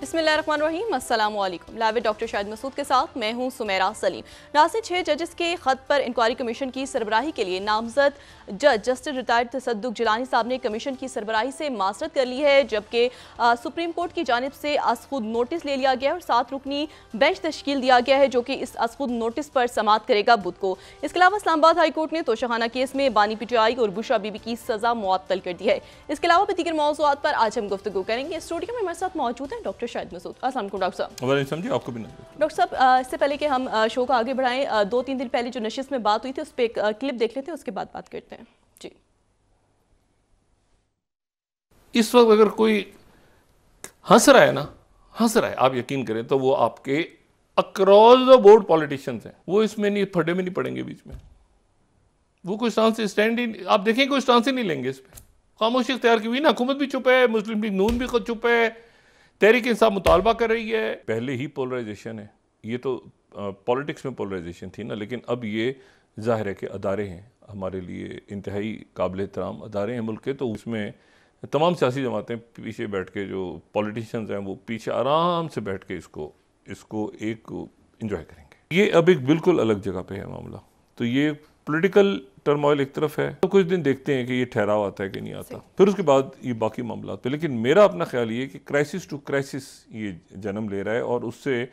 बिस्मिल्लाहिर्रहमानिर्रहीम, अस्सलाम वालेकुम। लाइव डॉक्टर शाहिद मसूद के साथ मैं हूं सुमेरा सलीम। नासिर 6 जजेस के खत पर इंक्वायरी कमीशन की सरबराही के लिए नामजद जज जस्टिस रिटायर्ड तसद्दुक जिलानी साहब ने कमीशन की सरबराही से मासरत कर ली है, जबकि सुप्रीम कोर्ट की जानिब से असखुद नोटिस ले लिया गया और 7 रुकनी बेंच तश्कील दिया गया है, जो कि इस असखुद नोटिस पर समाअत करेगा बुध को। इसके अलावा इस्लामाबाद हाई कोर्ट ने तोशाखाना केस में बानी PTI और बुशरा बीबी की सजा मुअत्तल कर दी है। इसके अलावा भी दीगर मौज़ूआत पर आज हम गुफ्तगू करेंगे। स्टूडियो में हमारे साथ मौजूद हैं डॉक्टर शाहिद मसूद। अस्सलाम वालेकुम डॉक्टर साहब। आपको भी डॉक्टर साहब, इससे पहले कि हम शो को आगे बढ़ाएं, 2-3 दिन पहले जो नशिस्त में बात हुई थी उस पर एक क्लिप देख लेते हैं, उसके बाद बात करते हैं जी। इस वक्त अगर कोई हंस रहा है ना, हंस रहा है, आप यकीन करें तो वो आपके अक्रॉस द बोर्ड पॉलिटिशियंस हैं। वो इसमें नहीं, फड्डे में नहीं पड़ेंगे बीच में। वो कोई स्टैंड ही, आप देखें कोई स्टांस ही नहीं लेंगे इस पर। खामोशी इख्तियार की हुई ना, हुकूमत भी चुप है, मुस्लिम लीग नून भी खुद चुप है, तहरीक इंसाफ मुतालबा कर रही है। पहले ही पोलराइजेशन है, ये तो पॉलिटिक्स में पोलराइजेशन थी ना, लेकिन अब ये जाहिर है कि अदारे हैं हमारे लिए इंतहाई काबिल एहतराम अदारे हैं मुल्क के, तो उसमें तमाम सियासी जमातें पीछे बैठ के, जो पॉलिटिशियंस हैं वो पीछे आराम से बैठ के इसको एक इंजॉय करेंगे। ये अब एक बिल्कुल अलग जगह पे है मामला। तो ये पॉलिटिकल टर्मोइल एक तरफ है, तो कुछ दिन देखते हैं कि ये ठहराव आता है कि नहीं आता, फिर उसके बाद ये बाकी मामला पे। लेकिन मेरा अपना ख्याल ये कि क्राइसिस टू क्राइसिस ये जन्म ले रहा है, और उससे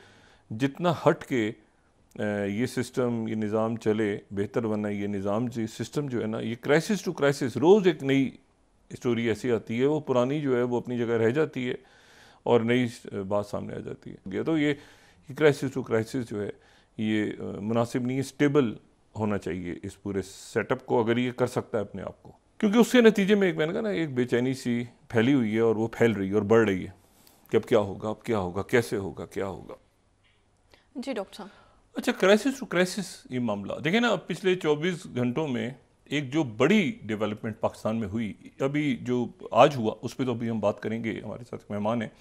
जितना हट के ये सिस्टम, ये निज़ाम चले बेहतर बनना, ये निज़ाम जो सिस्टम जो है ना, ये क्राइसिस टू क्राइसिस रोज़ एक नई स्टोरी ऐसी आती है, वो पुरानी जो है वो अपनी जगह रह जाती है और नई बात सामने आ जाती है। तो ये क्राइसिस टू क्राइसिस जो है ये मुनासिब नहीं है। स्टेबल होना चाहिए इस पूरे सेटअप को, अगर ये कर सकता है अपने आप को, क्योंकि उसके नतीजे में एक, मैंने कहा ना, एक बेचैनी सी फैली हुई है और वो फैल रही है और बढ़ रही है कि अब क्या होगा, अब क्या होगा, कैसे होगा, क्या होगा। जी डॉक्टर साहब, अच्छा, क्राइसिस टू क्राइसिस ये मामला देखें ना, अब पिछले 24 घंटों में एक जो बड़ी डेवलपमेंट पाकिस्तान में हुई, अभी जो आज हुआ उस पर तो अभी हम बात करेंगे, हमारे साथ मेहमान हैं,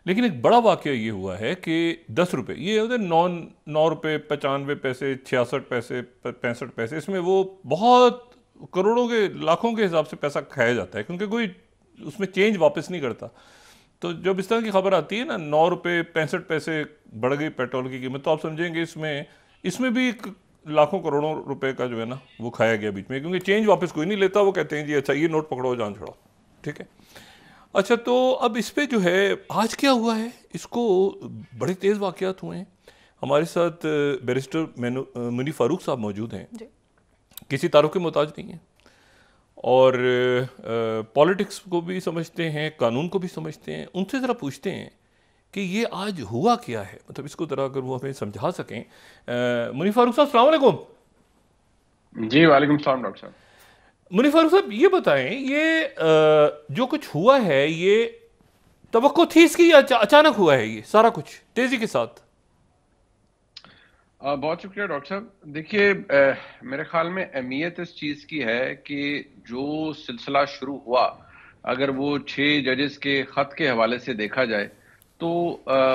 लेकिन एक बड़ा वाक़या ये हुआ है कि 10 रुपये, ये होते 9 रुपये 95 पैसे, 66 पैसे, 65 पैसे, इसमें वो बहुत करोड़ों के, लाखों के हिसाब से पैसा खाया जाता है, क्योंकि कोई उसमें चेंज वापस नहीं करता। तो जब इस तरह की खबर आती है ना, 9 रुपये 65 पैसे बढ़ गई पेट्रोल की कीमत, तो आप समझेंगे इसमें भी लाखों करोड़ों रुपए का जो है ना वो खाया गया बीच में, क्योंकि चेंज वापस कोई नहीं लेता। वो कहते हैं जी अच्छा ये नोट पकड़ो, जान छोड़ो, ठीक है। अच्छा, तो अब इस पे जो है आज क्या हुआ है, इसको बड़े तेज़ वाक़यात हुए हैं। हमारे साथ बैरिस्टर मुनी फारूक साहब मौजूद हैं, किसी तारुफ के मोहताज नहीं हैं, और पॉलिटिक्स को भी समझते हैं, कानून को भी समझते हैं। उनसे ज़रा पूछते हैं कि ये आज हुआ क्या है, मतलब इसको ज़रा अगर वो हमें समझा सकें। मुनी फारूक साहब, अस्सलाम वालेकुम। जी वालेकुम सलाम डॉक्टर साहब। मुनी फारूक साहब, ये बताएं, ये जो कुछ हुआ है ये तवक्को थी इसकी या अचानक हुआ है ये सारा कुछ तेजी के साथ? बहुत शुक्रिया डॉक्टर साहब। देखिए, मेरे ख्याल में अहमियत इस चीज़ की है कि जो सिलसिला शुरू हुआ, अगर वो 6 जजेस के ख़त के हवाले से देखा जाए तो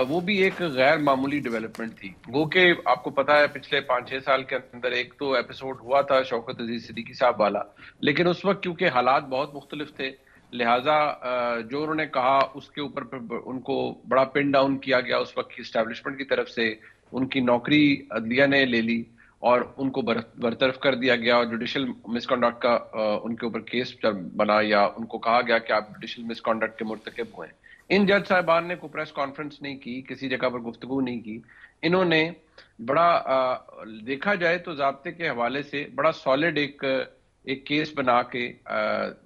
वो भी एक गैर मामूली डेवलपमेंट थी। गो के आपको पता है पिछले 5-6 साल के अंदर एक तो एपिसोड हुआ था शौकत अजीज सिद्दीकी साहब वाला, लेकिन उस वक्त क्योंकि हालात बहुत मुख्तलिफ थे, लिहाजा जो उन्होंने कहा उसके ऊपर उनको बड़ा पिन डाउन किया गया उस वक्त की इस्टेब्लिशमेंट की तरफ से। उनकी नौकरी अदलिया ने ले ली और उनको बरतरफ कर दिया गया, और जुडिशल मिसकंडक्ट का उनके ऊपर केस बना, या उनको कहा गया कि आप जुडिशल मिसकंडक्ट के मुर्तकिब हुए। इन जज साहिबान ने कोई प्रेस कॉन्फ्रेंस नहीं की, किसी जगह पर गुफ्तगू नहीं की। इन्होंने बड़ा देखा जाए तो ज़ाब्ते के हवाले से बड़ा सॉलिड एक केस बना के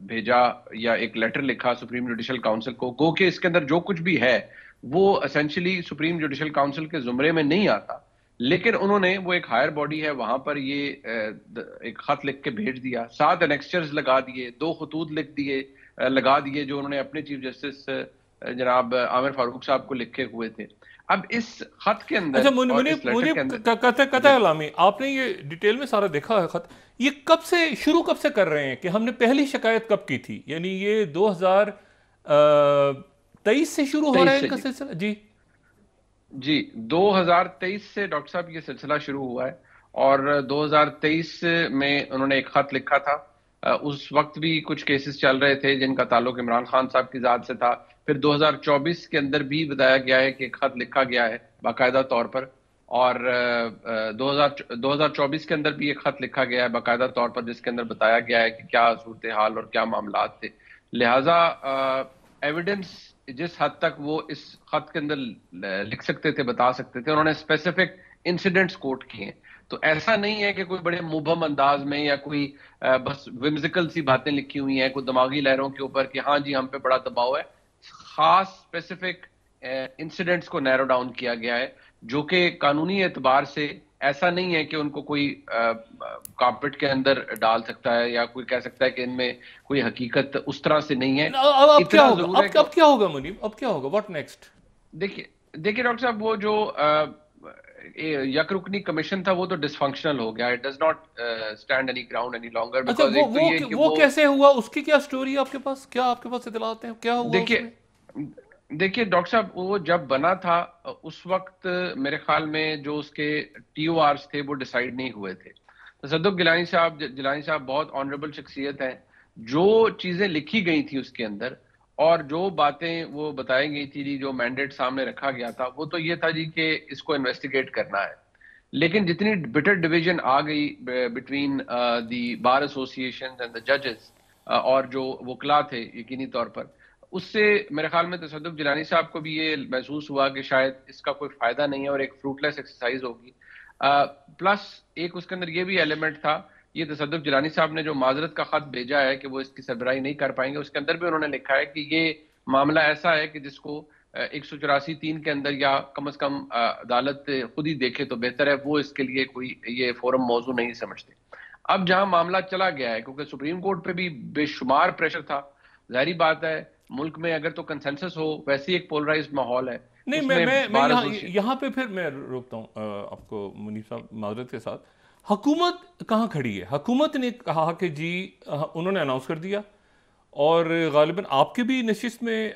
भेजा, या एक लेटर लिखा सुप्रीम जुडिशल काउंसिल को। गो के इसके अंदर जो कुछ भी है वो एसेंशियली सुप्रीम जुडिशल काउंसिल के जुमरे में नहीं आता, लेकिन उन्होंने, वो एक हायर बॉडी है, वहां पर ये एक खत लिख के भेज दिया, 7 एनेक्स्चर्स लगा दिए, 2 खतूत लगा दिए जो उन्होंने अपने चीफ जस्टिस जनाब आमिर फारूक साहब को लिखे हुए थे। अब इस खत के अंदर, अच्छा मुझे कता इलामी, आपने ये डिटेल में सारा देखा है खत, ये कब से कर रहे हैं कि हमने पहली शिकायत कब की थी? यानी ये 2023 से शुरू हो रहा है इनका सिलसिला? जी 2023 से डॉक्टर साहब ये सिलसिला शुरू हुआ है, और 2023 में उन्होंने एक खत लिखा था उस वक्त भी कुछ केसेस चल रहे थे जिनका ताल्लुक इमरान खान साहब की जात से था। फिर 2024 के अंदर भी बताया गया है कि खत लिखा गया है बाकायदा तौर पर, और 2024 के अंदर भी एक खत लिखा गया है बाकायदा तौर पर, जिसके अंदर बताया गया है कि क्या सूरत हाल और क्या मामलात थे। लिहाजा एविडेंस जिस हद तक वो इस खत के अंदर लिख सकते थे, बता सकते थे, उन्होंने स्पेसिफिक इंसिडेंट्स कोट किए हैं। तो ऐसा नहीं है कि कोई बड़े मुबहम अंदाज में या कोई बस विम्सिकल सी बातें लिखी हुई हैं कोई दिमागी लहरों के ऊपर कि हाँ जी हम पे बड़ा दबाव है। खास स्पेसिफिक इंसिडेंट्स को नैरो डाउन किया गया है, जो कि कानूनी एतबार से ऐसा नहीं है कि उनको कोई कारपेट के अंदर डाल सकता है या कोई कह सकता है कि इनमें कोई हकीकत उस तरह से नहीं है। अब क्या होगा, अब क्या होगा मुनीब, अब क्या होगा, व्हाट नेक्स्ट? देखिए देखिए डॉक्टर साहब, वो जो यकरुकनी कमीशन था वो तो डिसफंक्शनल हो गया। It does not stand any ground any longer. अच्छा, वो कैसे हुआ, उसकी क्या स्टोरी है आपके पास, क्या आपके पास इत्तलात हैं, क्या हुआ? देखिए डॉक्टर साहब, वो जब बना था उस वक्त मेरे ख्याल में जो उसके TORs थे वो डिसाइड नहीं हुए थे। तसद्दुक जिलानी साहब बहुत ऑनरेबल शख्सियत हैं। जो चीजें लिखी गई थी उसके अंदर और जो बातें वो बताई गई थी जी, जो मैंडेट सामने रखा गया था, वो तो ये था जी कि इसको इन्वेस्टिगेट करना है। लेकिन जितनी बिटर डिवीजन आ गई between the bar association and the जजेस और जो वकला थे यकीनी तौर पर, उससे मेरे ख्याल में तसद्दुक जिलानी साहब को भी ये महसूस हुआ कि शायद इसका कोई फायदा नहीं है और एक फ्रूटलेस एक्सरसाइज होगी। प्लस एक उसके अंदर ये भी एलिमेंट था, ये तसद्दुक जिलानी साहब ने जो माजरत का खत भेजा है कि वो इसकी सरबराही नहीं कर पाएंगे, उसके अंदर भी उन्होंने लिखा है कि ये मामला ऐसा है कि जिसको 184(3) के अंदर या कम अज कम अदालत खुद ही देखे तो बेहतर है, वो इसके लिए कोई ये फोरम मौजू नहीं समझते। अब जहां मामला चला गया है, क्योंकि सुप्रीम कोर्ट पे भी बेशुमार प्रेशर था, जाहिर बात है मुल्क में अगर तो कंसेंसस हो, वैसे ही एक पोलराइज्ड माहौल है। नहीं, मैं यहाँ पे फिर मैं रोकता हूँ आपको मुनीब साहब, माजरत के साथ। हुकूमत कहाँ खड़ी है? हुकूमत ने कहा कि जी उन्होंने अनाउंस कर दिया, और गालिबन आपके भी नशिस्त में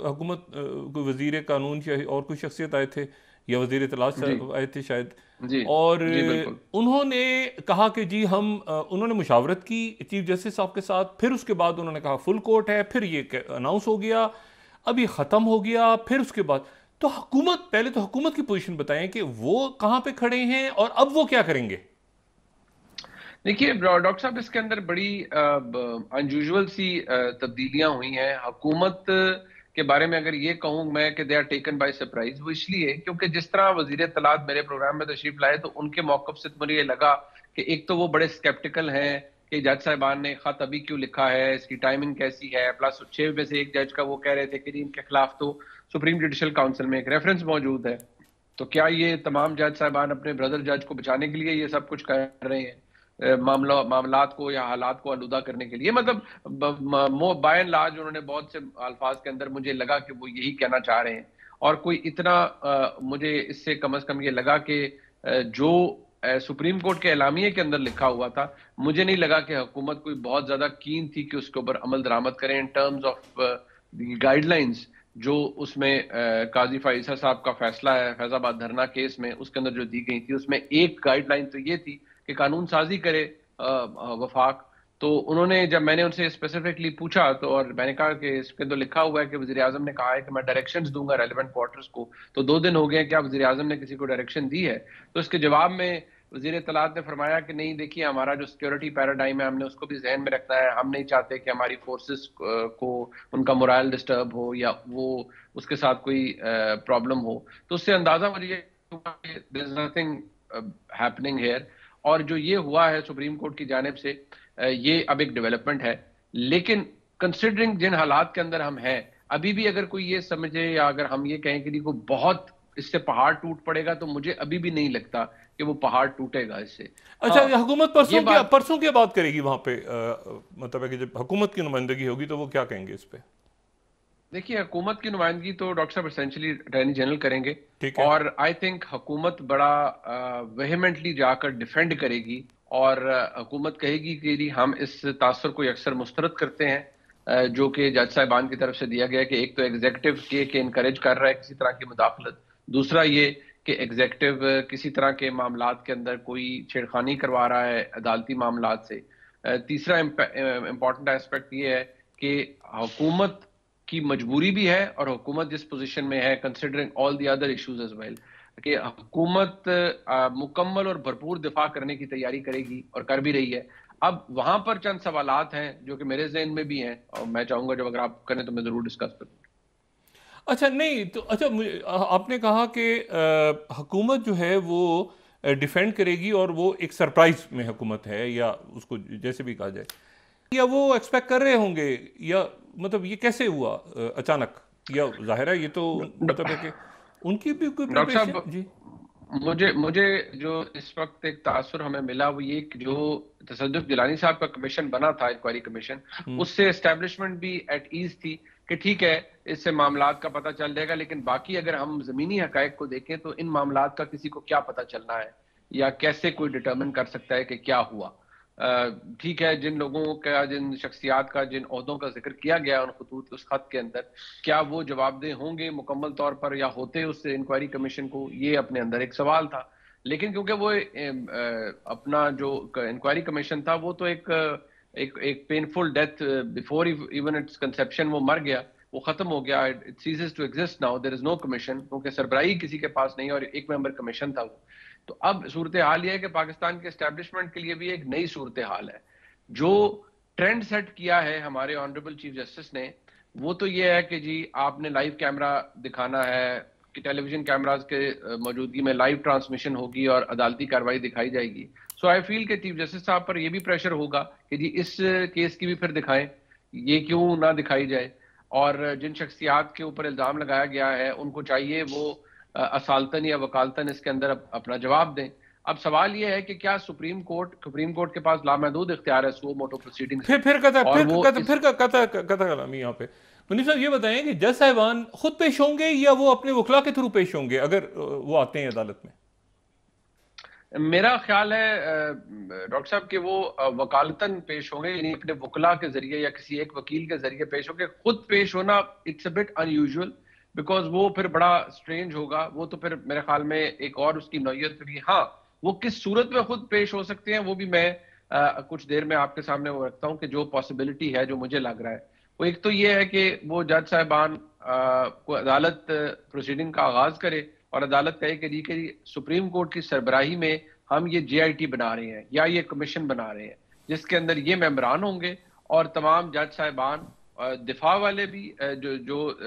हुकूमत कोई वजीर कानून और कोई शख्सियत आए थे या वजीर इत्तलात आए थे शायद, और उन्होंने कहा कि जी हम उन्होंने मुशावरत की चीफ जस्टिस साहब के साथ, फिर उसके बाद उन्होंने कहा फुल कोर्ट है, फिर ये अनाउंस हो गया, अब ये ख़त्म हो गया, फिर उसके बाद तो हुकूमत, पहले तो हुकूमत की पोजीशन बताएं कि वो कहाँ पे खड़े हैं और अब वो क्या करेंगे। देखिए डॉक्टर साहब, इसके अंदर बड़ी अनयूजुअल सी तब्दीलियां हुई हैं। हुकूमत के बारे में अगर ये कहूँ मैं कि they are taken by surprise, वो इसलिए क्योंकि जिस तरह वजीर इत्तलात मेरे प्रोग्राम में तशरीफ लाए तो उनके मौक़िफ़ से मुझे ये लगा कि एक तो वो बड़े स्केप्टिकल हैं कि जज साहिबान ने खत अभी क्यों लिखा है, इसकी टाइमिंग कैसी है, प्लस 6 में से एक जज का वो कह रहे थे कि इनके खिलाफ तो सुप्रीम जुडिशल काउंसिल में एक रेफरेंस मौजूद है, तो क्या ये तमाम जज साहिबान अपने ब्रदर जज को बचाने के लिए ये सब कुछ कर रहे हैं, मामलात को या हालात को आलूदा करने के लिए। मतलब बाय एंड लार्ज उन्होंने बहुत से अल्फाज के अंदर मुझे लगा कि वो यही कहना चाह रहे हैं, और कोई इतना मुझे इससे कम से कम ये लगा कि जो सुप्रीम कोर्ट के एलामिये के अंदर लिखा हुआ था, मुझे नहीं लगा कि हुकूमत कोई बहुत ज्यादा कीन थी कि उसके ऊपर अमल दरामद करें इन टर्म्स ऑफ गाइडलाइंस जो उसमें काजी फाइसा साहब का फैसला है फैजाबाद धरना केस में, उसके अंदर जो दी गई थी उसमें एक गाइडलाइन तो ये थी कि कानून साजी करे वफाक। तो उन्होंने, जब मैंने उनसे स्पेसिफिकली पूछा तो, और मैंने कहा कि इसके तो लिखा हुआ है कि वज़ीर आज़म ने कहा है कि मैं डायरेक्शंस दूंगा रेलेवेंट क्वार्टर्स को, तो 2 दिन हो गए क्या वज़ीर आज़म ने किसी को डायरेक्शन दी है? तो इसके जवाब में वज़ीर इत्तलात ने फरमाया कि नहीं, देखिए हमारा जो सिक्योरिटी पैराडाइम है हमने उसको भी जहन में रखना है, हम नहीं चाहते कि हमारी फोर्सेस को उनका मोरल डिस्टर्ब हो या वो उसके साथ कोई प्रॉब्लम हो। तो उससे अंदाजा मुझे there is nothing happening here. और जो ये हुआ है सुप्रीम कोर्ट की जानिब से, ये अब एक डेवलपमेंट है, लेकिन कंसिडरिंग जिन हालात के अंदर हम हैं, अभी भी अगर कोई ये समझे या अगर हम ये कहें कि को बहुत इससे पहाड़ टूट पड़ेगा, तो मुझे अभी भी नहीं लगता कि वो पहाड़ टूटेगा इससे। अच्छा, हुकूमत परसों क्या बात करेगी वहां पे? मतलब है कि जब हुकूमत की नुमाइंदगी होगी तो वो क्या कहेंगे इस पे? देखिए, हुकूमत की नुमाइंदगी तो डॉक्टर साहब एसेंशियली अटॉर्नी जनरल करेंगे, और आई थिंक हुकूमत बड़ा वेहेमेंटली जाकर डिफेंड करेगी और हुकूमत कहेगी कि हम इस तासर को अक्सर मुस्तरद करते हैं जो कि जज साहिबान की तरफ से दिया गया कि एक तो एग्जीक्यूटिव के इनकरेज कर रहा है किसी तरह की मुदाखलत, दूसरा ये कि एग्जीक्यूटिव किसी तरह के मामलात के अंदर कोई छेड़खानी करवा रहा है अदालती मामलात से, तीसरा इम्पॉर्टेंट एस्पेक्ट ये है कि हुकूमत की मजबूरी भी है, और हुकूमत जिस पोजीशन में है considering all the other issues as well, कि हुकूमत मुकम्मल और भरपूर दिफा करने की तैयारी करेगी और कर भी रही है। अब वहां पर चंद सवालात हैं जो कि मेरे जहन में भी हैं, और मैं चाहूंगा जब अगर आप करें तो मैं जरूर डिस्कस करूँ। अच्छा, नहीं तो अच्छा, आपने कहा कि हुकूमत जो है वो डिफेंड करेगी और वो एक सरप्राइज में हुकूमत है, या उसको जैसे भी कहा जाए, या वो एक्सपेक्ट कर रहे होंगे, या मतलब ये कैसे हुआ अचानक? या जाहिर है ये तो मतलब है कि उनकी भी कोई डॉक्टर प्रिपरेशन साहब, जी। मुझे जो इस वक्त एक तासुर हमें मिला वो ये कि जो तसद्दुक जिलानी साहब का कमीशन बना था, इंक्वायरी कमीशन, उससे एस्टेब्लिशमेंट भी एट ईज थी कि ठीक है इससे मामलात का पता चल जाएगा, लेकिन बाकी अगर हम जमीनी हकायक को देखें तो इन मामलात का किसी को क्या पता चलना है, या कैसे कोई डिटर्मिन कर सकता है कि क्या हुआ। ठीक है, जिन लोगों का, जिन शख्सियात का, जिन ओहदों का जिक्र किया गया उन खतूत उस खत के अंदर, क्या वो जवाबदेह होंगे मुकम्मल तौर पर, या होते उससे इंक्वायरी कमीशन को, ये अपने अंदर एक सवाल था। लेकिन क्योंकि वो अपना जो इंक्वायरी कमीशन था वो तो एक painful death before even its conception, वो मर गया, वो खत्म हो गया, it ceases to exist now, there is no commission, क्योंकि सरबराही किसी के पास नहीं और एक मेंबर कमीशन था वो। तो अब सूरत हाल यह है कि पाकिस्तान के एस्टेब्लिशमेंट के लिए भी एक नई सूरत हाल है। जो ट्रेंड सेट किया है हमारे ऑनरेबल चीफ जस्टिस ने, वो तो ये है कि जी आपने लाइव कैमरा दिखाना है, कि टेलीविजन कैमरास के मौजूदगी में लाइव ट्रांसमिशन होगी और अदालती कार्रवाई दिखाई जाएगी। सो आई फील कि चीफ जस्टिस साहब पर यह भी प्रेशर होगा कि जी इस केस की भी फिर दिखाएं, ये क्यों ना दिखाई जाए। और जिन शख्सियात के ऊपर इल्जाम लगाया गया है उनको चाहिए वो असालतन या वकालतन इसके अंदर अपना जवाब दें। अब सवाल ये है कि क्या सुप्रीम कोर्ट के पास लामहदूद इख्तियार है सो मोटो प्रोसीडिंग्स, कता कलामी यहाँ पे। मुनीफ साहब ये बताएं कि जज साहिबान खुद पेश होंगे या वो अपने वकला के थ्रू पेश होंगे अगर वो आते हैं अदालत में? मेरा ख्याल है डॉक्टर साहब कि वो वकालतन पेश होंगे, यानी अपने वकला के जरिए या किसी एक वकील के जरिए पेश होंगे। खुद पेश होना it's a bit unusual, because वो फिर बड़ा स्ट्रेंज होगा। वो तो फिर मेरे ख्याल में एक और उसकी नौयत होगी। हाँ, वो किस सूरत में खुद पेश हो सकते हैं वो भी मैं कुछ देर में आपके सामने वो रखता हूँ कि जो पॉसिबिलिटी है, जो मुझे लग रहा है वो एक तो ये है कि वो जज साहिबान को अदालत प्रोसीडिंग का आगाज करे और अदालत कहे कि जी सुप्रीम कोर्ट की सरबराही में हम ये JIT बना रहे हैं या ये कमीशन बना रहे हैं जिसके अंदर ये मेंबरान होंगे, और तमाम जज साहिबान दिफा वाले भी जो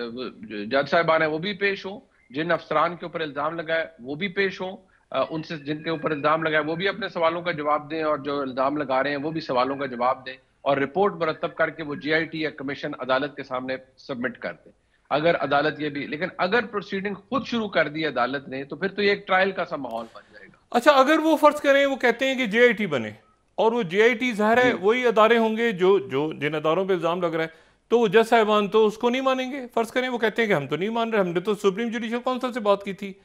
जज साहिबान है वो भी पेश हों, जिन अफसरान के ऊपर इल्जाम लगाए वो भी पेश हों, उनसे जिनके ऊपर इल्जाम लगाए वो भी अपने सवालों का जवाब दें, और जो इल्जाम लगा रहे हैं वो भी सवालों का जवाब दें, और रिपोर्ट मुरतब करके वो JIT या कमीशन अदालत के सामने सबमिट कर दें। अगर अदालत ये भी, लेकिन अगर प्रोसीडिंग खुद शुरू कर दी अदालत ने तो फिर तो ये एक ट्रायल का सा माहौल बन जाएगा। अच्छा, अगर वो फर्ज करें वो कहते हैं कि JIT बने, और वो JIT ज़ाहिर है वही अदारे होंगे जो जिन अदारों पे इल्जाम लग रहा है, तो वो जज साहिबान तो उसको नहीं मानेंगे। फर्ज करें वो कहते हैं कि हम तो नहीं मान रहे, हमने तो सुप्रीम जुडिशल काउंसिल से बात की थी,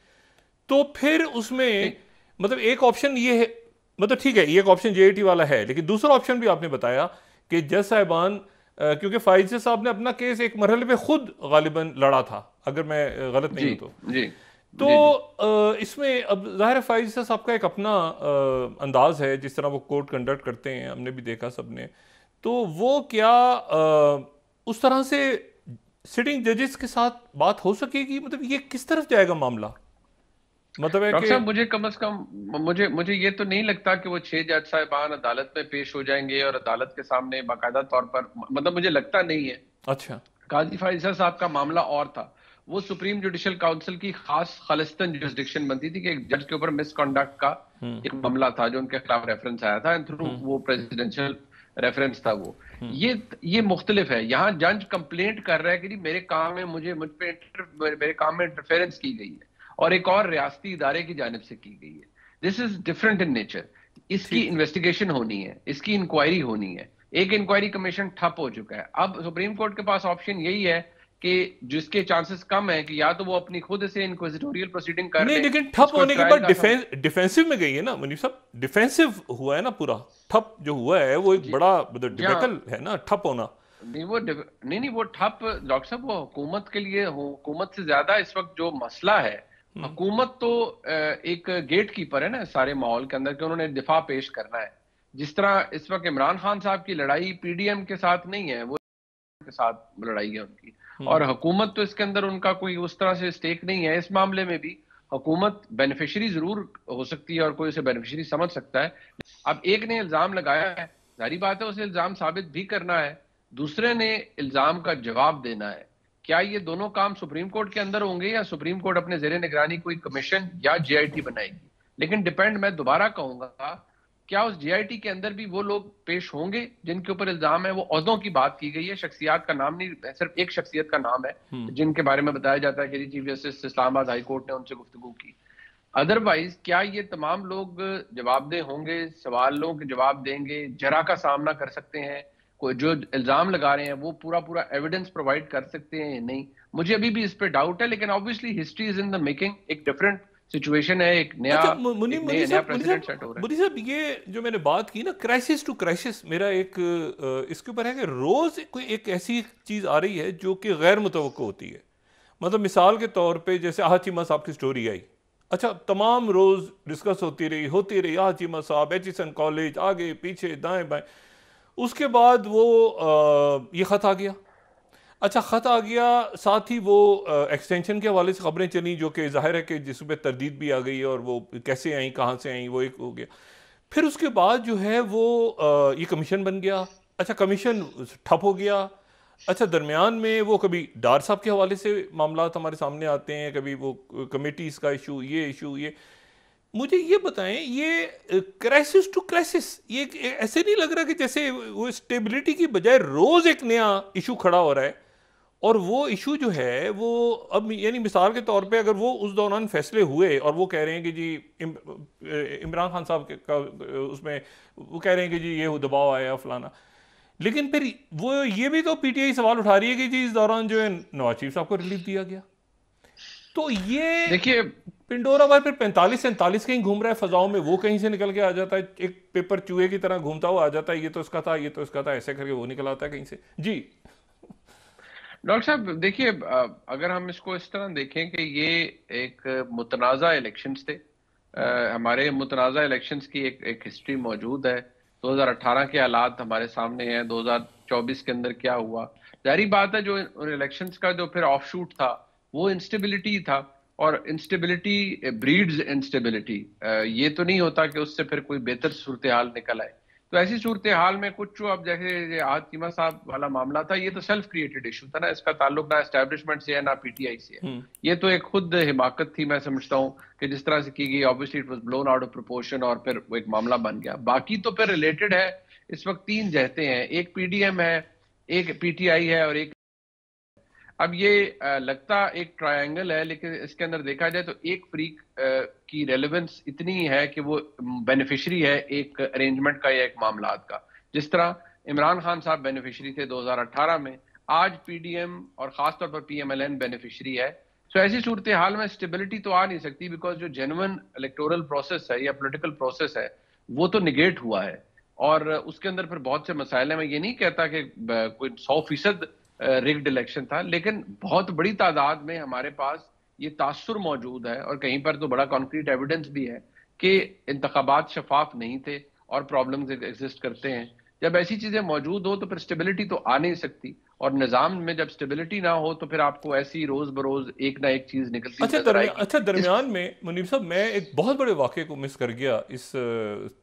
तो फिर उसमें मतलब एक ऑप्शन ये है, मतलब ठीक है ये एक ऑप्शन JIT वाला है, लेकिन दूसरा ऑप्शन भी आपने बताया कि जज साहिबान, क्योंकि फाइज साहब ने अपना केस एक मरहले पे खुद गालिबन लड़ा था, अगर मैं गलत नहीं हूं तो इसमें अब जाहिर फाइज साहब का एक अपना अंदाज है जिस तरह वो कोर्ट कंडक्ट करते हैं, हमने भी देखा सबने, तो वो क्या उस तरह से सिटिंग जजेस के साथ बात हो सकेगी? मतलब ये किस तरफ जाएगा मामला? मतलब है डॉक्टर साहब, मुझे कम से कम मुझे ये तो नहीं लगता कि वो 6 जज साहिबान अदालत में पेश हो जाएंगे और अदालत के सामने बाकायदा तौर पर, मतलब मुझे लगता नहीं है। अच्छा, काजी फाइजा साहब का मामला और था, वो सुप्रीम जुडिशल काउंसिल की खास खालिस्तान जुरिस्डिक्शन बनती थी कि एक जज के ऊपर मिसकंडक्ट का एक मामला था जो उनके खिलाफ रेफरेंस आया था, एंड थ्रू वो प्रेसिडेंशियल रेफरेंस था वो। ये मुख्तलिफ है। यहाँ जज कंप्लेंट कर रहा है कि मेरे काम में मेरे काम में इंटरफेरेंस की गई है और एक और रियासती इदारे की जानिब से की गई है। This is different in nature. इसकी इन्वेस्टिगेशन होनी है, इसकी इंक्वायरी होनी है। एक इंक्वायरी कमीशन ठप हो चुका है। अब सुप्रीम कोर्ट के पास ऑप्शन यही है कि जिसके चांसेस कम है कि या तो वो अपनी खुद से इंक्विजिटोरियल प्रोसीडिंग कर नहीं, लेकिन ठप होने के बाद डिफेंसिव में गई है ना मुनीफ साहब, डिफेंसिव हुआ है ना पूरा। ठप जो हुआ है वो एक बड़ा डिबेकल है ना, ठप होना। नहीं वो ठप डॉक्टर साहब, वो हुकूमत के लिए, हुकूमत से ज्यादा इस वक्त जो मसला है, हुकूमत तो एक गेट कीपर है ना सारे माहौल के अंदर, कि उन्होंने दिफा पेश करना है। जिस तरह इस वक्त इमरान खान साहब की लड़ाई पीडीएम के साथ नहीं है, वो के साथ लड़ाई है उनकी, और हुकूमत तो इसके अंदर उनका कोई उस तरह से स्टेक नहीं है। इस मामले में भी हुकूमत बेनिफिशियरी जरूर हो सकती है और कोई उसे बेनिफिशियरी समझ सकता है। अब एक ने इल्जाम लगाया है, जारी बात है उसे इल्जाम साबित भी करना है, दूसरे ने इल्जाम का जवाब देना है। क्या ये दोनों काम सुप्रीम कोर्ट के अंदर होंगे या सुप्रीम कोर्ट अपने जेर निगरानी कोई कमीशन या जेआईटी बनाएगी? लेकिन डिपेंड, मैं दोबारा कहूंगा, क्या उस जेआईटी के अंदर भी वो लोग पेश होंगे जिनके ऊपर इल्जाम है? वो ओहदों की बात की गई है, शख्सियात का नाम नहीं, सिर्फ एक शख्सियत का नाम है जिनके बारे में बताया जाता है कि chief justice Islamabad high court ने उनसे गुफ्तगू की। अदरवाइज क्या ये तमाम लोग जवाबदेह होंगे, सवालों के जवाब देंगे, जरा का सामना कर सकते हैं? कोई जो इल्जाम लगा रहे हैं वो पूरा पूरा एविडेंस प्रोवाइड कर सकते हैं या नहीं? मुझे अभी भी इस पे डाउट है, लेकिन obviously history is in the making. एक डिफरेंट सिचुएशन है, एक नया अच्छा, नया प्रेसिडेंट सेट हो रहा है। मुनीर साहब, ये जो मैंने बात की ना क्राइसिस टू क्राइसिस, मेरा एक इसके ऊपर है कि रोज कोई एक ऐसी चीज आ रही है जो कि गैर मुतवक्को होती है। मतलब मिसाल के तौर पे जैसे आहा चीमा साहब की स्टोरी आई, अच्छा तमाम रोज डिस्कस होती रही आहा चीमा साहब, एचिसन कॉलेज, आगे पीछे दाएं बाएं। उसके बाद वो ये खत आ गया। अच्छा, खत आ गया, साथ ही वो एक्सटेंशन के हवाले से खबरें चली जो कि जाहिर है कि जिस पे तरदीद भी आ गई और वो कैसे आई, कहाँ से आई, वो एक हो गया। फिर उसके बाद जो है वो ये कमीशन बन गया। अच्छा, कमीशन ठप हो गया। अच्छा, दरमियान में वो कभी डार साहब के हवाले से मामला हमारे सामने आते हैं, कभी वो कमेटीज़ का इशू ये। मुझे ये बताएं, ये क्राइसिस टू क्राइसिस, ये ऐसे नहीं लग रहा कि जैसे वो स्टेबिलिटी की बजाय रोज एक नया इशू खड़ा हो रहा है? और वो इशू जो है वो अब, यानी मिसाल के तौर पे अगर वो उस दौरान फैसले हुए और वो कह रहे हैं कि जी इमरान खान साहब का उसमें वो कह रहे हैं कि जी ये दबाव आया फलाना, लेकिन फिर वो ये भी तो पीटीआई सवाल उठा रही है कि जी इस दौरान जो है नवाज शरीफ साहब को रिलीफ दिया गया। तो ये देखिए, पिंडोरा भाई फिर 45-47 कहीं घूम रहा है फजाओं में, वो कहीं से निकल के आ जाता है, एक पेपर चूहे की तरह घूमता हुआ आ जाता है, ये तो इसका था, ये तो इसका था, ऐसे करके वो निकल आता है कहीं से। जी डॉक्टर साहब देखिए, अगर हम इसको इस तरह देखें कि ये एक मुतनाज़ा इलेक्शंस थे, हमारे मुतनाज़ा इलेक्शंस की एक हिस्ट्री मौजूद है। 2018 के हालात हमारे सामने हैं, 2024 के अंदर क्या हुआ। जारी बात है जो इलेक्शंस का जो फिर ऑफशूट था वो इंस्टेबिलिटी था, और इंस्टेबिलिटी ब्रीड्स इंस्टेबिलिटी। ये तो नहीं होता कि उससे फिर कोई बेहतर सूरत हाल निकल आए। तो ऐसी सूरत हाल में कुछ जो अब जैसे आज चीमा साहब वाला मामला था, ये तो सेल्फ क्रिएटेड इशू था ना, इसका ताल्लुक ना एस्टेब्लिशमेंट से है ना पीटीआई से है। ये तो एक खुद हिमाकत थी, मैं समझता हूँ कि जिस तरह से की गई, obviously it was blown out of proportion और फिर वो एक मामला बन गया। बाकी तो फिर रिलेटेड है, इस वक्त तीन जहते हैं, एक पीडीएम है, एक पीटीआई है और एक। अब ये लगता एक ट्रायंगल है, लेकिन इसके अंदर देखा जाए तो एक फ्रीक की रेलेवेंस इतनी है कि वो बेनिफिशियरी है एक अरेंजमेंट का या एक मामलात का। जिस तरह इमरान खान साहब बेनिफिशियरी थे 2018 में, आज पीडीएम और खासतौर पर पीएमएलएन बेनिफिशियरी है। सो ऐसी सूरत हाल में स्टेबिलिटी तो आ नहीं सकती, बिकॉज जो जेन्युइन इलेक्टोरल प्रोसेस है या पॉलिटिकल प्रोसेस है वो तो निगेट हुआ है, और उसके अंदर फिर बहुत से मसाइल हैं। मैं ये नहीं कहता कि कोई 100% रिग्ड इलेक्शन था, लेकिन बहुत बड़ी तादाद में हमारे पास ये तासुर मौजूद है, और कहीं पर तो बड़ा कॉन्क्रीट एविडेंस भी है कि इंतखाबात शफाफ नहीं थे और प्रॉब्लम्स एग्जिस्ट करते हैं। जब ऐसी चीजें मौजूद हो तो फिर स्टेबिलिटी तो आ नहीं सकती, और निजाम में जब स्टेबिलिटी ना हो तो फिर आपको ऐसी रोज बरोज एक ना एक चीज निकलती नजर आएगी। अच्छा, दरमियान में मुनीब साहब मैं एक बहुत बड़े वाक़े को मिस कर गया इस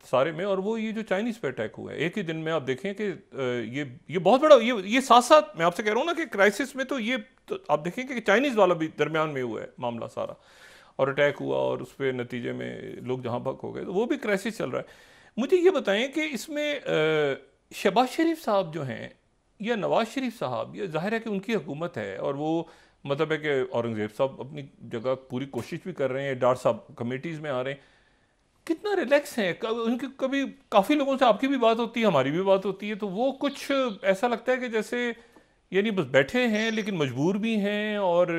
सारे में, और वो ये जो चाइनीज़ पे अटैक हुआ है एक ही दिन में। आप देखें कि ये बहुत बड़ा, ये साथ साथ मैं आपसे कह रहा हूँ ना कि क्राइसिस में तो ये तो आप देखें कि चाइनीज़ वाला भी दरमियान में हुआ है मामला सारा, और अटैक हुआ और उस पर नतीजे में लोग जहाँ भग हो गए, तो वो भी क्राइसिस चल रहा है। मुझे ये बताएं कि इसमें शहबाज शरीफ साहब जो हैं या नवाज शरीफ साहब, ये जाहिर है कि उनकी हुकूमत है, और वो मतलब है कि औरंगजेब साहब अपनी जगह पूरी कोशिश भी कर रहे हैं, डार साहब कमेटीज़ में आ रहे हैं, कितना रिलैक्स हैं। उनकी कभी काफ़ी लोगों से आपकी भी बात होती है, हमारी भी बात होती है, तो वो कुछ ऐसा लगता है कि जैसे यानी बस बैठे हैं लेकिन मजबूर भी हैं, और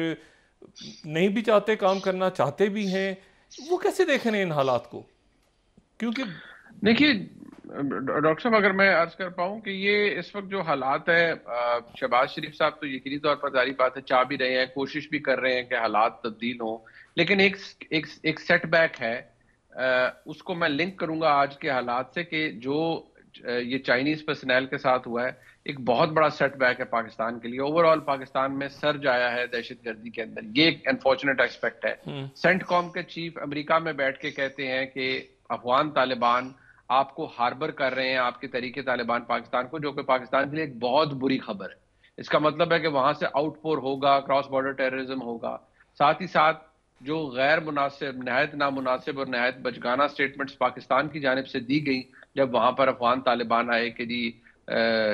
नहीं भी चाहते काम करना, चाहते भी हैं। वो कैसे देख रहे हैं इन हालात को? क्योंकि देखिए डॉक्टर साहब, अगर मैं अर्ज कर पाऊं कि ये इस वक्त जो हालात है, शहबाज शरीफ साहब तो यकीनी तौर पर जारी बात है चाह भी रहे हैं, कोशिश भी कर रहे हैं कि हालात तब्दील हों, लेकिन एक सेटबैक है उसको मैं लिंक करूंगा आज के हालात से कि जो ये चाइनीज पर्सनल के साथ हुआ है, एक बहुत बड़ा सेटबैक है पाकिस्तान के लिए। ओवरऑल पाकिस्तान में सर्ज आया है दहशतगर्दी के अंदर, ये एक अनफॉर्चुनेट एस्पेक्ट है। सेंटकॉम के चीफ अमेरिका में बैठ के कहते हैं कि अफगान तालिबान आपको हार्बर कर रहे हैं, आपके तरीके तालिबान पाकिस्तान को, जो कि पाकिस्तान के लिए एक बहुत बुरी खबर है। इसका मतलब है कि वहां से आउटपोर होगा, क्रॉस बॉर्डर टेररिज्म होगा। साथ ही साथ जो गैर मुनासिब, नहायत नामुनासिब और नहायत बचगाना स्टेटमेंट्स पाकिस्तान की जानिब से दी गई जब वहां पर अफगान तालिबान आए कि जी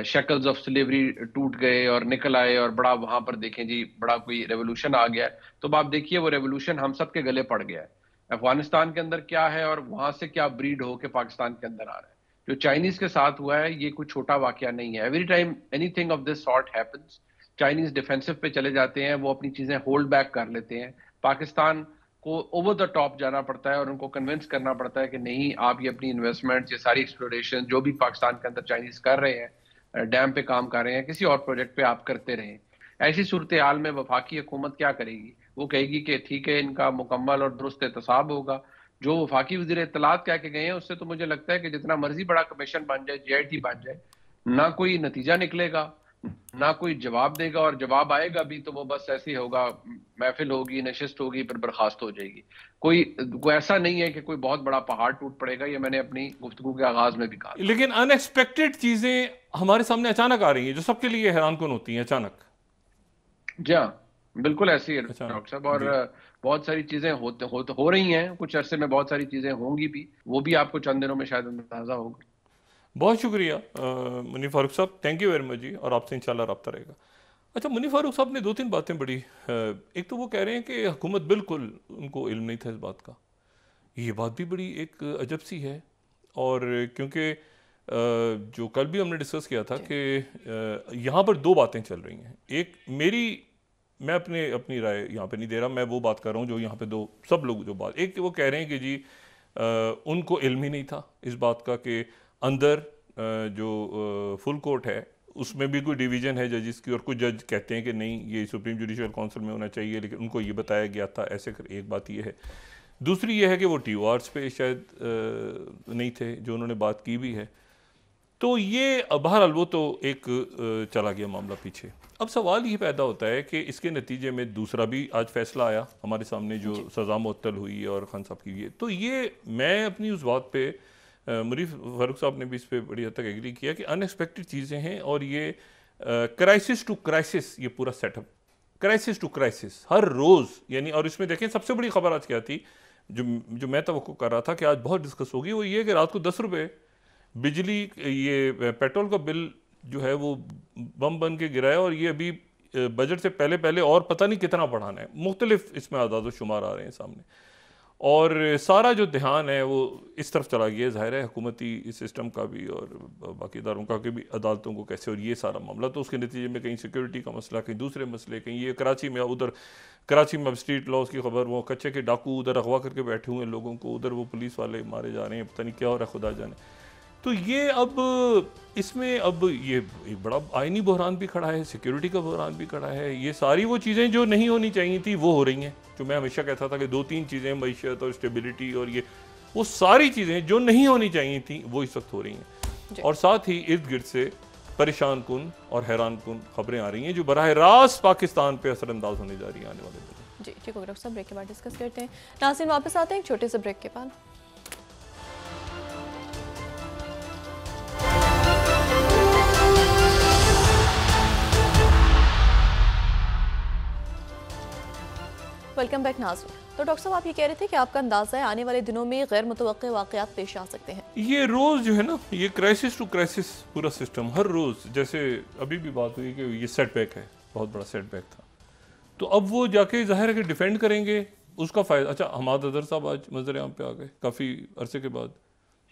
शक्ल्स ऑफ स्लेवरी टूट गए और निकल आए और बड़ा वहां पर देखें जी बड़ा कोई रेवोल्यूशन आ गया है, तो आप देखिए वो रेवोल्यूशन हम सब के गले पड़ गया है। अफगानिस्तान के अंदर क्या है और वहां से क्या ब्रीड होकर पाकिस्तान के अंदर आ रहा है। जो चाइनीज के साथ हुआ है ये कोई छोटा वाकया नहीं है। Every time anything of this sort happens, Chinese defensive पे चले जाते हैं, वो अपनी चीजें होल्ड बैक कर लेते हैं। पाकिस्तान को ओवर द टॉप जाना पड़ता है और उनको कन्विंस करना पड़ता है कि नहीं, आप ये अपनी इन्वेस्टमेंट, ये सारी एक्सप्लोरेशन जो भी पाकिस्तान के अंदर चाइनीज कर रहे हैं, डैम पे काम कर रहे हैं, किसी और प्रोजेक्ट पे आप करते रहें। ऐसी सूरत हाल में वफाकी हुकूमत क्या करेगी? वो कहेगी कि ठीक है, इनका मुकम्मल और दुरुस्त एहतसाब होगा। जो वफाकी वज़ीर इत्तलात कह के गए हैं उससे तो मुझे लगता है कि जितना मर्जी बड़ा कमीशन बन जाए, JIT बन जाए, ना कोई नतीजा निकलेगा, ना कोई जवाब देगा, और जवाब आएगा भी तो वो बस ऐसे ही होगा, महफिल होगी, नशिस्त होगी, फिर बर्खास्त हो जाएगी। कोई ऐसा नहीं है कि कोई बहुत बड़ा पहाड़ टूट पड़ेगा। ये मैंने अपनी गुफ्तगू के आगाज में भी कहा। लेकिन अनएक्सपेक्टेड चीजें हमारे सामने अचानक आ रही हैं जो सबके लिए हैरानकुन होती हैं अचानक। जी हाँ, बिल्कुल ऐसी है डॉक्टर साहब, और बहुत सारी चीजें हो रही हैं, कुछ अरसे में बहुत सारी चीजें होंगी भी, वो भी आपको चंद दिनों में शायद अंदाजा होगा। बहुत शुक्रिया मुनीर फारूक साहब, थैंक यू वेरी मच जी, और आपसे इंशाल्लाह रब्ता रहेगा। अच्छा, मुनीर फारूक साहब ने 2-3 बातें बड़ी, एक तो वो कह रहे हैं कि हुकूमत बिल्कुल उनको इल्म नहीं था इस बात का। ये बात भी बड़ी एक अजब सी है, और क्योंकि जो कल भी हमने डिस्कस किया था कि यहाँ पर 2 बातें चल रही हैं। एक मैं अपनी राय यहाँ पे नहीं दे रहा, मैं वो बात कर रहा हूँ जो यहाँ पे सब लोग जो बात, एक वो कह रहे हैं कि जी उनको इल्म ही नहीं था इस बात का कि अंदर जो फुल कोर्ट है उसमें भी कोई डिवीज़न है जजिस की, और कुछ जज कहते हैं कि नहीं, ये सुप्रीम जुडिशल काउंसिल में होना चाहिए, लेकिन उनको ये बताया गया था ऐसे कर। एक बात ये है। दूसरी ये है कि वो TORs पे शायद नहीं थे, जो उन्होंने बात की भी है। तो ये बहरहाल वो तो एक चला गया मामला पीछे। अब सवाल ये पैदा होता है कि इसके नतीजे में दूसरा भी आज फैसला आया हमारे सामने, जो सज़ा मुअत्तल हुई और खान साहब की। तो ये मैं अपनी उस बात पे, मुनीर फारूक साहब ने भी इस पर बड़ी हद तक एग्री किया कि अनएक्सपेक्टेड चीज़ें हैं, और ये क्राइसिस टू क्राइसिस, ये पूरा सेटअप क्राइसिस टू क्राइसिस हर रोज़, यानी। और इसमें देखें सबसे बड़ी खबर आज क्या थी, जो मैं तवक्को कर रहा था कि आज बहुत डिस्कस होगी, वो ये कि रात को 10 रुपये बिजली, ये पेट्रोल का बिल जो है वो बम बन के गिरा है, और ये अभी बजट से पहले और पता नहीं कितना बढ़ाना है। मुख्तलिफ इसमें आदाद शुमार आ रहे हैं सामने, और सारा जो ध्यान है वो इस तरफ चला गया। ज़ाहिर है हुकूमती सिस्टम का भी और बाकी इदारों का भी, अदालतों को कैसे, और ये सारा मामला। तो उसके नतीजे में कहीं सिक्योरिटी का मसला, कहीं दूसरे मसले, कहीं ये कराची में, उधर कराची में अब स्ट्रीट लॉस की खबर, वो कच्चे के डाकू उधर अगवा करके बैठे हुए हैं लोगों को, उधर वो पुलिस वाले मारे जा रहे हैं, पता नहीं क्या हो रहा है, खुदा जाने। तो ये अब इसमें अब ये एक बड़ा आइनी बहरान भी खड़ा है, सिक्योरिटी का बहरान भी खड़ा है। ये सारी वो चीज़ें जो नहीं होनी चाहिए थी वो हो रही हैं। जो मैं हमेशा कहता था कि 2-3 चीज़ें, मईशत और स्टेबिलिटी और ये, वो सारी चीज़ें जो नहीं होनी चाहिए थी वो इस वक्त हो रही हैं। और साथ ही इर्द गिर्द से परेशान कुन और हैरान कुन खबरें आ रही हैं जो बराह रास्त पाकिस्तान पर असरअंदाज होने जा रही हैं आने वाले दिन। जी ठीक होगा डॉक्टर साहब, ब्रेक के बाद डिस्कस करते हैं। नाज़रीन वापस आते हैं एक छोटे से ब्रेक के बाद। वेलकम बैक नाज़रीन। तो डॉक्टर साहब, आप ये कह रहे थे कि आपका अंदाज़ा है आने वाले दिनों में गैर मुतवक्के वाक़यात पेश आ सकते हैं। ये रोज़ जो है ना, ये क्राइसिस टू क्राइसिस पूरा सिस्टम, हर रोज़, जैसे अभी भी बात हुई कि ये सेटबैक है, बहुत बड़ा सेटबैक था, तो अब वो जाके ज़ाहिर है कि डिफेंड करेंगे, उसका फ़ायदा। अच्छा, हमाद अदर साहब आज मंजर आम पे आ गए काफ़ी अरसे के बाद,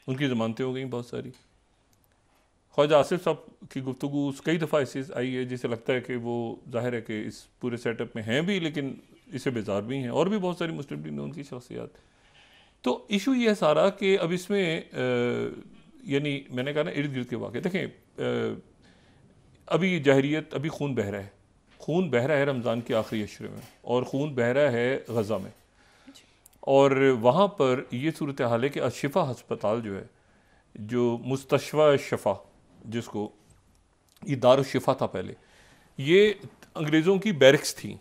उनकी ज़मानतें हो गई बहुत सारी। ख्वाजा आसिफ साहब की गुफ्तगू कई दफ़ा ऐसी आई है जिसे लगता है कि वो ज़ाहिर है कि इस पूरे सेटअप में हैं भी, लेकिन इससे बेजार भी हैं, और भी बहुत सारी मुस्लिम लीग ने उनकी शख्सियात। तो इशू ये है सारा कि अब इसमें यानी मैंने कहा ना, इर्द गिर्द के वाक़े देखें। अभी जाहिरियत, अभी खून बह रहा है, खून बह रहा है रमज़ान के आखिरी अशरे में, और खून बह रहा है गज़ा में। और वहाँ पर ये सूरत हाल है कि अशिफा हस्पताल जो है, जो मुस्तशफ़ा शफ़ा जिसको ये दारुशिफा था पहले, ये अंग्रेज़ों की बैरिक्स थी,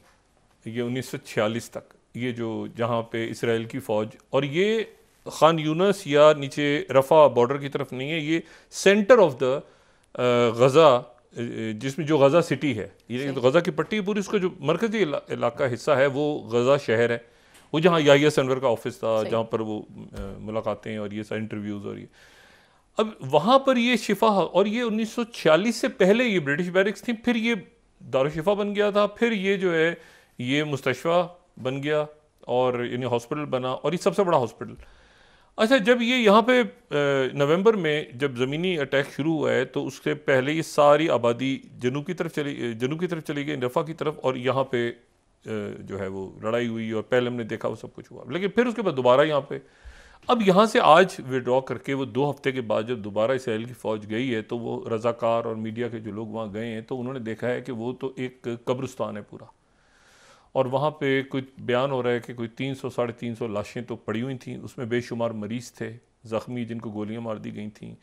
ये 1946 तक, ये जो जहाँ पे इसराइल की फ़ौज, और ये खान यूनस या नीचे रफ़ा बॉर्डर की तरफ नहीं है, ये सेंटर ऑफ द गज़ा, जिसमें जो गज़ा सिटी है, ये तो गज़ा की पट्टी पूरी, उसका जो मरकज़ी इलाका हिस्सा है वो गज़ा शहर है, वो जहाँ याहिया सिनवर का ऑफिस था, जहाँ पर वो मुलाकातें और ये सारे इंटरव्यूज़ और ये, अब वहाँ पर ये शिफा, और ये 1946 से पहले ये ब्रिटिश बैरिक्स थी, फिर ये दारुशिफा बन गया था, फिर ये जो है ये मुस्तशफ़ा बन गया और यानी हॉस्पिटल बना, और ये सबसे बड़ा हॉस्पिटल। अच्छा, जब ये यहाँ पे नवंबर में जब ज़मीनी अटैक शुरू हुआ है, तो उससे पहले ये सारी आबादी जनूब की तरफ चली गई, रफ़ा की तरफ, और यहाँ पे जो है वो लड़ाई हुई, और पहले हमने देखा वो सब कुछ हुआ, लेकिन फिर उसके बाद दोबारा यहाँ पे, अब यहाँ से आज विड्रॉ करके वो 2 हफ्ते के बाद जब दोबारा इसराइल की फ़ौज गई है, तो वो रज़ाकार और मीडिया के जो लोग वहाँ गए हैं, तो उन्होंने देखा है कि वो तो एक कब्रिस्तान है पूरा, और वहाँ पे कोई बयान हो रहा है कि कोई 300 साढ़े 300 लाशें तो पड़ी हुई थी, उसमें बेशुमार मरीज़ थे, ज़ख्मी जिनको गोलियां मार दी गई थी।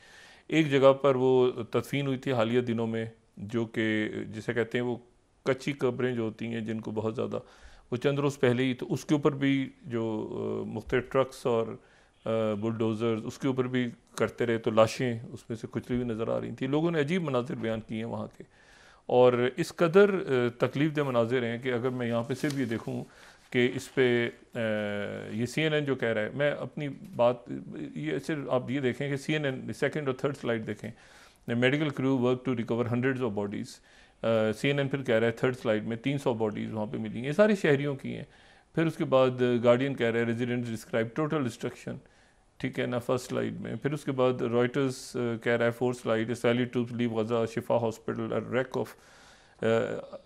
एक जगह पर वो तदफीन हुई थी हालिया दिनों में, जो कि जिसे कहते हैं वो कच्ची कब्रें जो होती हैं जिनको बहुत ज़्यादा, वो चंद रोज़ पहले ही, तो उसके ऊपर भी जो मुख्तलिफ ट्रक्स और बुलडोज़र उसके ऊपर भी करते रहे, तो लाशें उसमें से कुचली हुई नज़र आ रही थी। लोगों ने अजीब मनाजिर बयान किए हैं वहाँ के, और इस कदर तकलीफ़ दह मनाजिर हैं कि अगर मैं यहाँ पे सिर्फ ये देखूँ कि इस पे ये CNN जो कह रहा है, मैं अपनी बात ये सिर्फ आप ये देखें कि CNN सेकंड और थर्ड स्लाइड देखें, medical crew work to recover hundreds of bodies, CNN फिर कह रहा है थर्ड स्लाइड में 300 बॉडीज़ वहाँ पे मिली हैं, ये सारे शहरियों की हैं। फिर उसके बाद गार्डियन कह रहा है रेजिडेंट्स डिस्क्राइब टोटल डिस्ट्रक्शन, ठीक है ना, फर्स्ट स्लाइड में। फिर उसके बाद रॉयटर्स कह रहा है fourth slide, Israeli troops leave Gaza Shifa hospital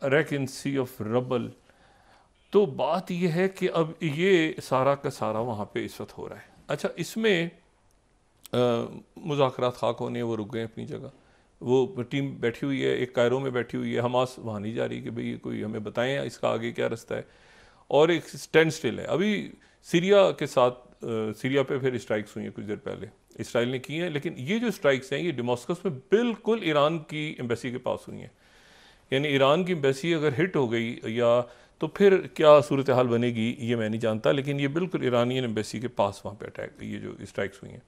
wreck in sea of rubble. तो बात यह है कि अब ये सारा का सारा वहाँ पे इस वक्त हो रहा है। अच्छा, इसमें मुज़ाकरात खाक होने, वो रुक गए अपनी जगह, वो टीम बैठी हुई है, एक कायरो में बैठी हुई है, हमास वहाँ नहीं जा रही कि भाई कोई हमें बताएं इसका आगे क्या रास्ता है, और एक स्टैंड स्टिल है। अभी सीरिया के साथ सीरिया पे फिर स्ट्राइक्स हुई हैं कुछ देर पहले, इसराइल ने की हैं, लेकिन ये जो स्ट्राइक्स हैं ये दमास्कस में बिल्कुल ईरान की एम्बेसी के पास हुई हैं। यानी ईरान की एम्बेसी अगर हिट हो गई या तो फिर क्या सूरत हाल बनेगी ये मैं नहीं जानता, लेकिन ये बिल्कुल ईरानियन एम्बेसी के पास वहाँ पे अटैक, ये जो स्ट्राइक्स हुई हैं।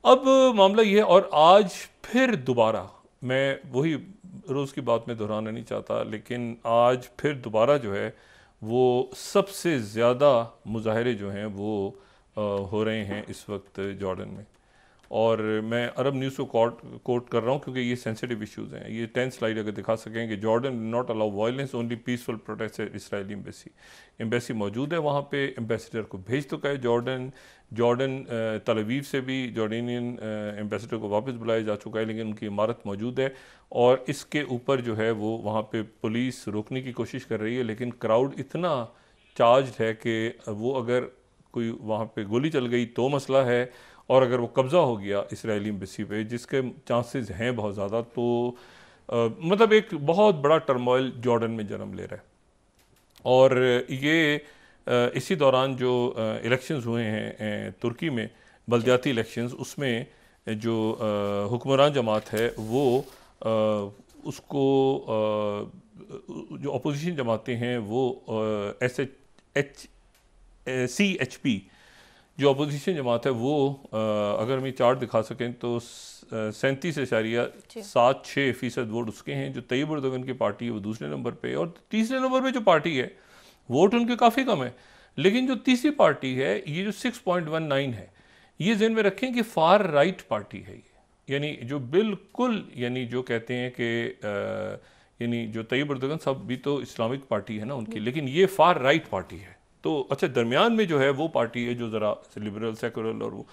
अब मामला ये है, और आज फिर दोबारा, मैं वही रोज़ की बात में दोहराना नहीं चाहता, लेकिन आज फिर दोबारा जो है वो सबसे ज़्यादा मुजाहरे जो हैं वो हो रहे हैं इस वक्त जॉर्डन में। और मैं अरब न्यूज़ को कोट कर रहा हूँ क्योंकि ये सेंसिटिव इश्यूज़ हैं। ये 10th स्लाइड अगर दिखा सकें कि Jordan not allow violence, only peaceful protest Israeli embassy मौजूद है वहाँ पे, एम्बेसडर को भेज चुका है जॉर्डन तल अवीव से भी जॉर्डेनियन एम्बेसडर को वापस बुलाया जा चुका है, लेकिन उनकी इमारत मौजूद है, और इसके ऊपर जो है वो वहाँ पे पुलिस रोकने की कोशिश कर रही है, लेकिन क्राउड इतना चार्ज है कि वो अगर कोई वहाँ पे गोली चल गई तो मसला है, और अगर वो कब्ज़ा हो गया इसराइली एम्बेसी पे, जिसके चांसेस हैं बहुत ज़्यादा, तो मतलब एक बहुत बड़ा टर्मोइल जॉर्डन में जन्म ले रहा है। और ये इसी दौरान जो इलेक्शंस हुए हैं तुर्की में, बलदियाती इलेक्शंस, उसमें जो हुक्मरान जमात है वो उसको जो अपोजिशन जमातें हैं वो CHP जो अपोजिशन जमात है वो अगर मैं चार्ट दिखा सकें तो 37.76% वोट उसके हैं। जो तैयब एर्दोगन की पार्टी है वो दूसरे नंबर पे, और तीसरे नंबर पे जो पार्टी है वोट उनके काफ़ी कम है, लेकिन जो तीसरी पार्टी है ये जो 6.19 है, ये ज़हन में रखें कि फार राइट पार्टी है ये, यानी जो बिल्कुल, यानी जो कहते हैं कि यानी जो तैयब एर्दोगन सब भी तो इस्लामिक पार्टी है ना उनकी, लेकिन ये फार राइट पार्टी है। तो अच्छा, दरमियान में जो है वो पार्टी है जो ज़रा लिबरल सेकुलर, और वो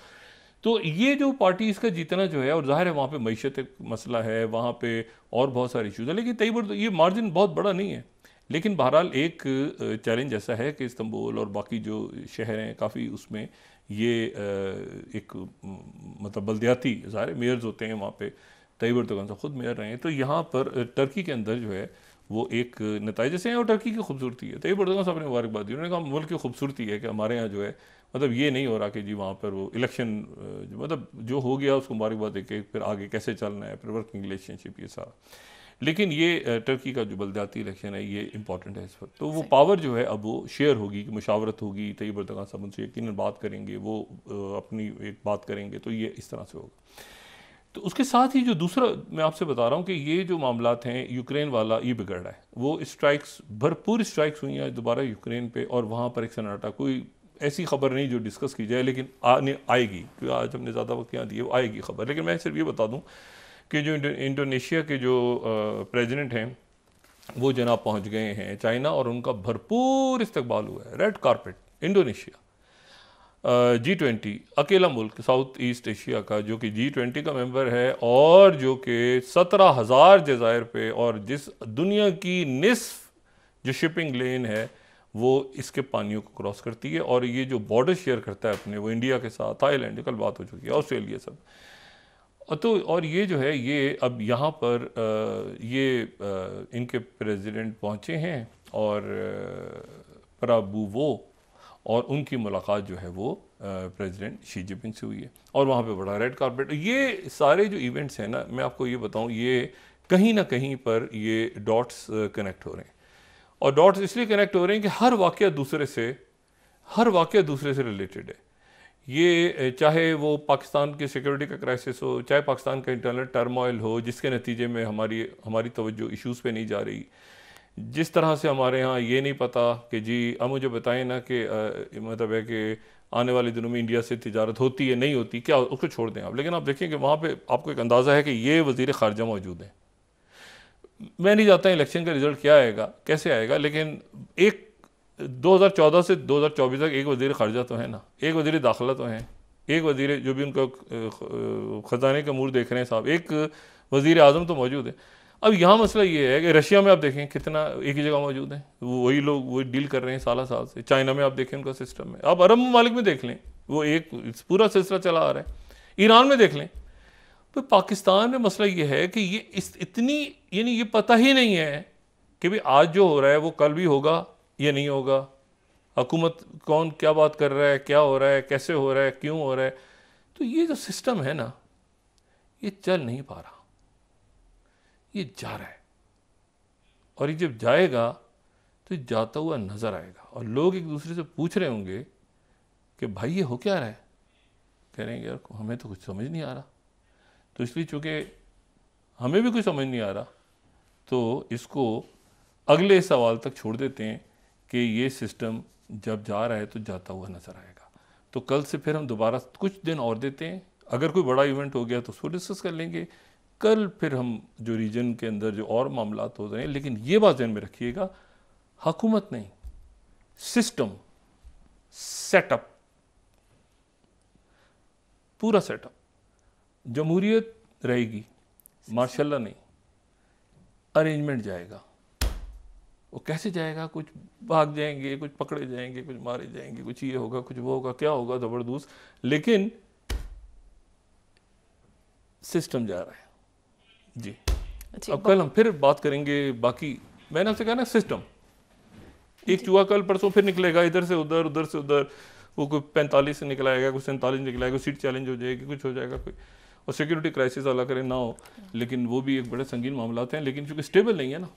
तो ये जो पार्टी इसका जीतना जो है, और जाहिर है वहाँ पे मईशत एक मसला है, वहाँ पे और बहुत सारे इशूज़ है, लेकिन तैयब ये मार्जिन बहुत बड़ा नहीं है। लेकिन बहरहाल एक चैलेंज ऐसा है कि इस्तांबुल और बाकी जो शहर हैं काफ़ी, उसमें ये एक मतलब बल्दियाती ज़ाहिर मेयर्स होते हैं वहाँ पे, तैयब एर्दोगन से ख़ुद मेयर रहे हैं, तो यहाँ पर टर्की के अंदर जो है वो एक नतीजे से है और टर्की की खूबसूरती है। तैयब एर्दोगन साहब ने मुबारकबाद दी, उन्होंने कहा मुल्क की खूबसूरती है कि हमारे यहाँ जो है मतलब ये नहीं हो रहा कि जी वहाँ पर वो इलेक्शन मतलब जो हो गया उसको मुबारकबाद दे के फिर आगे कैसे चलना है, फिर वर्किंग रिलेशनशिप ये सारा। लेकिन ये टर्की का जो बलदियाती इलेक्शन है ये इंपॉर्टेंट है इस वक्त, तो वो पावर जो है अब वो शेयर होगी, मुशावरत होगी, तैयब एर्दोगन साहब उनसे यकीनन बात करेंगे, वो अपनी एक बात करेंगे, तो ये इस तरह से होगा। तो उसके साथ ही जो दूसरा मैं आपसे बता रहा हूँ कि ये जो मामलात हैं यूक्रेन वाला ये बिगड़ रहा है, वो स्ट्राइक्स भरपूर स्ट्राइक्स हुई हैं दोबारा यूक्रेन पे और वहाँ पर एक सन्नाटा, कोई ऐसी खबर नहीं जो डिस्कस की जाए लेकिन आएगी, क्योंकि आज हमने ज़्यादा वक्त यहाँ दिए, वो आएगी खबर। लेकिन मैं सिर्फ ये बता दूँ कि जो इंडोनेशिया के जो प्रेसिडेंट हैं वो जनाब पहुँच गए हैं चाइना और उनका भरपूर इस्तकबाल हुआ है, रेड कारपेट। इंडोनेशिया G20 अकेला मुल्क साउथ ईस्ट एशिया का जो कि G20 का मेंबर है और जो कि 17,000 जज़ायर पे और जिस दुनिया की निस्फ जो शिपिंग लेन है वो इसके पानियों को क्रॉस करती है और ये जो बॉर्डर शेयर करता है अपने, वो इंडिया के साथ, थाईलैंड, कल बात हो चुकी है, ऑस्ट्रेलिया सब। तो और ये जो है ये अब यहाँ पर इनके प्रेसिडेंट पहुँचे हैं और प्राबुवो और उनकी मुलाकात जो है वो प्रेसिडेंट शी जिनपिंग से हुई है और वहाँ पे बड़ा रेड कारपेट। ये सारे जो इवेंट्स हैं ना, मैं आपको ये बताऊँ, ये कहीं ना कहीं पर ये डॉट्स कनेक्ट हो रहे हैं और डॉट्स इसलिए कनेक्ट हो रहे हैं कि हर वाक़या दूसरे से रिलेटेड है। ये चाहे वो पाकिस्तान के सिक्योरिटी का क्राइसिस हो, चाहे पाकिस्तान का इंटरनल टर्मोइल हो जिसके नतीजे में हमारी तवज्जो इश्यूज़ पे नहीं जा रही, जिस तरह से हमारे यहाँ ये नहीं पता कि जी अब मुझे बताएं ना कि मतलब है कि आने वाले दिनों में इंडिया से तिजारत होती है नहीं होती, क्या उसको छोड़ दें आप। लेकिन आप देखें कि वहाँ पे आपको एक अंदाज़ा है कि ये वज़ीर ख़ारजा मौजूद हैं। मैं नहीं जानता इलेक्शन का रिज़ल्ट क्या आएगा, कैसे आएगा, लेकिन एक 2014 से 2024 तक एक वज़ीर ख़ारजा तो है ना, एक वज़ीर दाखिला तो हैं, एक वज़ीर जो भी उनका ख़जाने का अमूर देख रहे हैं साहब, एक वज़ीर आज़म तो मौजूद है। अब यहाँ मसला ये है कि रशिया में आप देखें कितना एक ही जगह मौजूद है, वही लोग वही डील कर रहे हैं साल से। चाइना में आप देखें उनका सिस्टम है, आप अरब ममालिक में देख लें वो एक पूरा सिलसिला चला आ रहा है, ईरान में देख लें। तो पाकिस्तान में मसला ये है कि ये इतनी यानी ये पता ही नहीं है कि भाई आज जो हो रहा है वो कल भी होगा या नहीं होगा, हुकूमत कौन क्या बात कर रहा है, क्या हो रहा है, कैसे हो रहा है, क्यों हो रहा है। तो ये जो सिस्टम है ना ये चल नहीं पा रहा, ये जा रहा है और ये जब जाएगा तो ये जाता हुआ नज़र आएगा और लोग एक दूसरे से पूछ रहे होंगे कि भाई ये हो क्या रहा है, कह रहे हैं यार हमें तो कुछ समझ नहीं आ रहा। तो इसलिए चूँकि हमें भी कुछ समझ नहीं आ रहा तो इसको अगले सवाल तक छोड़ देते हैं कि ये सिस्टम जब जा रहा है तो जाता हुआ नज़र आएगा। तो कल से फिर हम दोबारा कुछ दिन और देते हैं, अगर कोई बड़ा इवेंट हो गया तो उसको डिस्कस कर लेंगे। कल फिर हम जो रीजन के अंदर जो और मामलात हो रहे हैं, लेकिन ये बात ध्यान में रखिएगा, हुकूमत नहीं, सिस्टम, सेटअप, पूरा सेटअप, जमहूरियत रहेगी, मार्शल्ला नहीं, अरेंजमेंट जाएगा। वो कैसे जाएगा, कुछ भाग जाएंगे, कुछ पकड़े जाएंगे, कुछ मारे जाएंगे, कुछ ये होगा, कुछ वो होगा, क्या होगा ज़बरदस्त, लेकिन सिस्टम जा रहा है जी। अब कल हम फिर बात करेंगे बाकी। मैंने आपसे कहा ना सिस्टम, एक चूहा कल परसों फिर निकलेगा इधर से उधर, उधर से उधर, वो कोई 45 से निकल आएगा, कोई 47 निकल आएगा, सीट चैलेंज हो जाएगी, कुछ हो जाएगा कोई, और सिक्योरिटी क्राइसिस अल्लाह करे ना हो, लेकिन वो भी एक बड़े संगीन मामला हैं। लेकिन चूँकि स्टेबल नहीं है ना,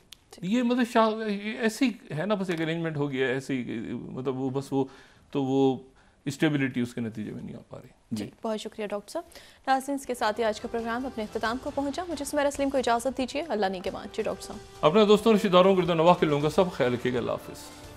ये मतलब ऐसी है ना, बस एक अरेंजमेंट हो गया ऐसे ही, मतलब वो बस वो तो वो स्टेबिलिटी उसके नतीजे में नहीं आ पा रही जी। बहुत शुक्रिया डॉक्टर साहब। नाज़रीन, के साथ ही आज का प्रोग्राम अपने इख्तिताम को पहुंचा। मुझे सुमेरा सलीम को इजाज़त दीजिए, अल्लाह ने के बाद जी। डॉक्टर साहब अपने दोस्तों रिश्तेदारों को नवा के लूँगा, सब ख्याल रखिएगा, अल्लाह हाफ़िज़।